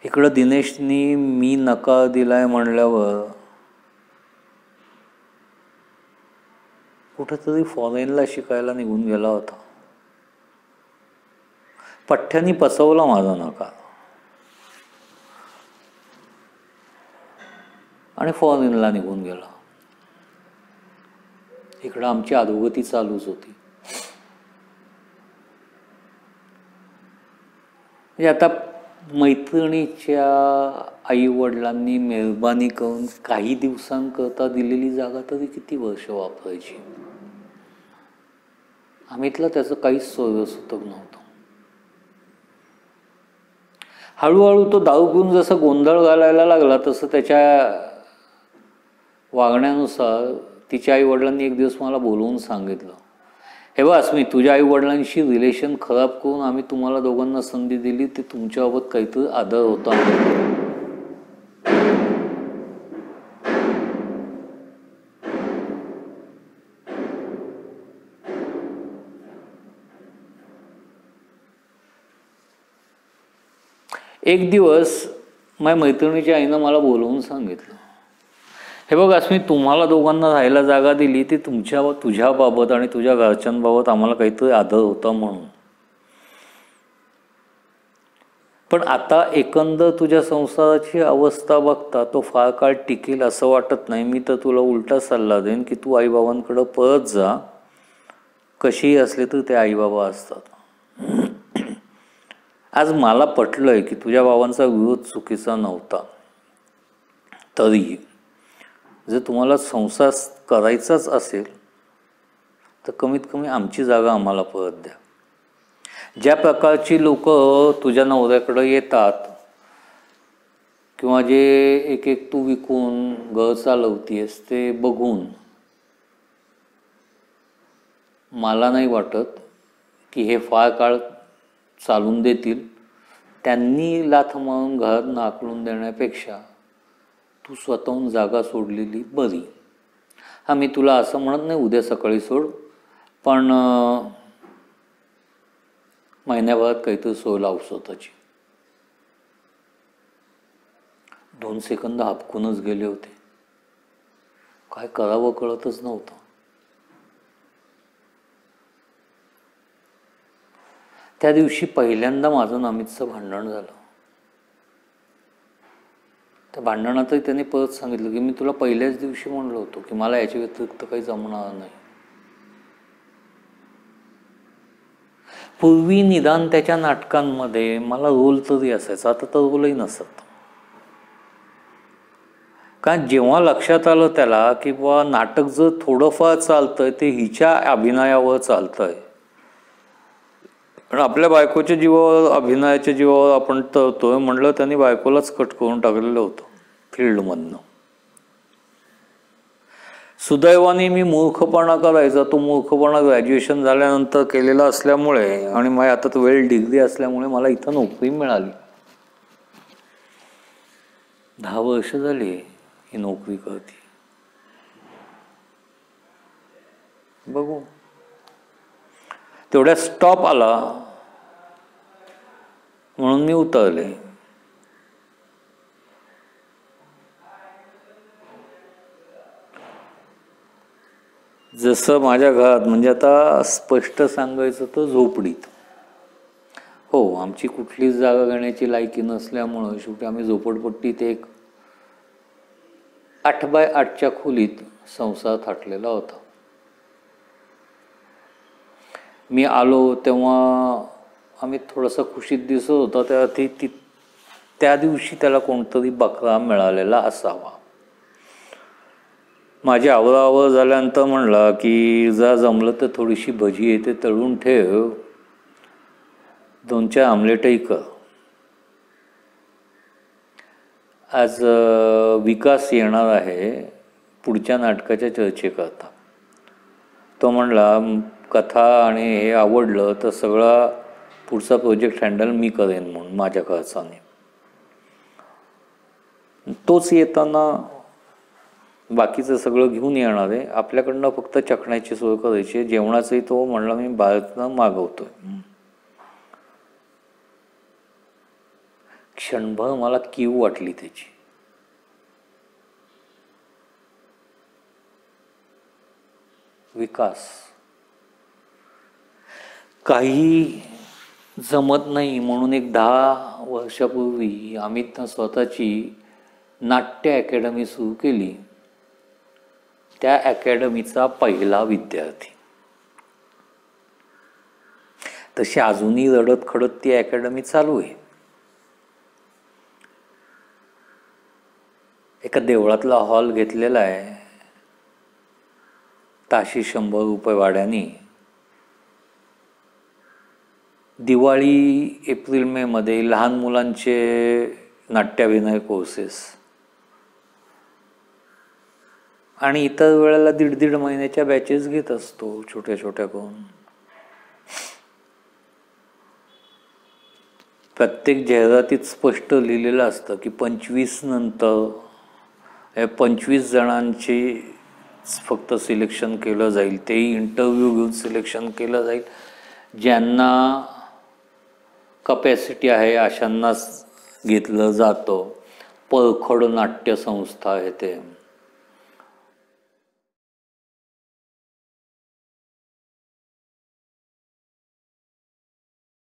इकडं दिनेशनी मी नकार दिलाय म्हणल्यावर कुठेतरी फॉरेनला शिकायला निघून गेला होता. पठ्ठ्यानी पसवला माझा नकार आणि फॉरेनला निघून गेला. इकडं आमची अधोगती चालूच होती. म्हणजे आता मैत्रिणीच्या आईवडिलांनी मेहरबानी करून काही दिवसांकरता दिलेली जागा तरी किती वर्ष वापरायची. आम्हीतलं त्याचं काहीच सोयसुतक नव्हतं. हळूहळू तो दारू पिऊन जसं गोंधळ घालायला लागला तसं त्याच्या वागण्यानुसार तिच्या आईवडिलांनी एक दिवस मला बोलवून सांगितलं, हे बघ अस्मी, तुझ्या आईवडिलांशी रिलेशन खराब करून आम्ही तुम्हाला दोघांना संधी दिली, ते तुमच्याबाबत काहीतरी आदर होता. एक दिवस माझ्या मैत्रिणीच्या आईनं मला बोलवून सांगितलं, हे बघ अस्मी, तुम्हाला दोघांना राहायला जागा दिली ती तुझ्याबाबत आणि तुझ्या घरच्यांबाबत आम्हाला काहीतरी आदर होता म्हणून. पण आता एकंदर तुझ्या संसाराची अवस्था बघता तो फार काळ टिकेल असं वाटत नाही. मी तर तुला उलटा सल्ला देईन की तू आईबाबांकडं परत जा. कशीही असले तर ते आईबाबा असतात. आज मला पटलंय की तुझ्या बाबांचा विरोध चुकीचा नव्हता. तरी जर तुम्हाला संसार करायचाच असेल तर कमीत कमी आमची जागा आम्हाला परत द्या. ज्या प्रकारची लोक तुझ्या नवऱ्याकडं येतात किंवा जे एक एक तू विकून घर चालवतीयस ते बघून मला नाही वाटत की हे फार काळ चालून देतील. त्यांनी लाथ मारून घरात नाकलून देण्यापेक्षा तू स्वतःहून जागा सोडलेली बरी. हा, मी तुला असं म्हणत नाही उद्या सकाळी सोड, पण महिन्याभरात काहीतरी सोय लावू स्वतःची. 2 सेकंद हापकूनच गेले होते. काय करावं कळतच नव्हतं. त्या दिवशी पहिल्यांदा माझं अमितचं भांडण झालं. त्या भांडणातही त्याने परत सांगितलं की मी तुला पहिल्याच दिवशी म्हणलो होतो की मला याच्या व्यतिरिक्त काही जमणार नाही. पूर्वी निदान त्याच्या नाटकांमध्ये मला रोल तरी असायचा, आता तर रोलही नसत. कारण जेव्हा लक्षात आलं त्याला की बुवा नाटक जर थोडंफार चालतंय ते हिच्या अभिनयावर चालतंय, पण आपल्या बायकोच्या जीवावर, अभिनयाच्या जीवावर आपण तरतोय म्हणलं, त्यांनी बायकोलाच कट करून टाकलेलं होतं फील्डमधनं. सुदैवाने मी मूर्खपणा करायचा, तो मूर्खपणा ग्रॅज्युएशन झाल्यानंतर केलेला असल्यामुळे आणि माझ्या हातात वेल डिग्री असल्यामुळे मला इथं नोकरी मिळाली. 10 वर्ष झाली ही नोकरी करते. बघू, तेवढ्या स्टॉप आला म्हणून मी उतरले. जसं माझ्या घरात, म्हणजे आता स्पष्ट सांगायचं तर झोपडीत. हो, आमची कुठलीच जागा घेण्याची लायकी नसल्यामुळं शेवटी आम्ही झोपडपट्टीत एक 8 बाय 8च्या खोलीत संसार थाटलेला होता. मी आलो तेव्हा आम्ही थोडासा खुशीत दिसत होता. त्या दिवशी त्याला कोणतरी बकरा मिळालेला असावा. माझी आवरावर झाल्यानंतर म्हणला की जा जमलं तर थोडीशी भजी येते तळून ठेव, 2-4 आमलेटही कर. आज विकास येणार आहे पुढच्या नाटकाच्या चर्चेकरता. तो म्हणला कथा आणि हे आवडलं तर सगळा पुढचा प्रोजेक्ट हँडल मी करेन म्हणून माझ्या खर्चाने. तोच येताना बाकीचं सगळं घेऊन येणार आहे, आपल्याकडनं फक्त चखण्याची सोय करायची. जेवणाचंही तो म्हणला मी बाहेरनं मागवतोय. क्षणभर मला कीव वाटली त्याची. विकास. काही जमत नाही म्हणून एक 10 वर्षापूर्वी अमितनं स्वतःची नाट्य अकॅडमी सुरू केली. त्या अकॅडमीचा पहिला विद्यार्थी. तशी अजूनही रडत खडत ती अकॅडमी चालू आहे. एका देवळातला हॉल घेतलेला आहे ताशी 100 रुपये भाड्याने. दिवाळी एप्रिल मे मध्ये लहान मुलांचे नाट्याभिनय कोर्सेस आणि इतर वेळेला 1.5 महिन्याच्या बॅचेस घेत असतो छोट्या छोट्या करून. प्रत्येक जाहिरातीत स्पष्ट लिहिलेलं असतं की 25 नंतर 25 जणांची फक्त सिलेक्शन केलं जाईल. तेही इंटरव्ह्यू घेऊन सिलेक्शन केलं जाईल. ज्यांना कपॅसिटी आहे अशांनाच घेतलं जातं. परखड नाट्यसंस्था आहे ते.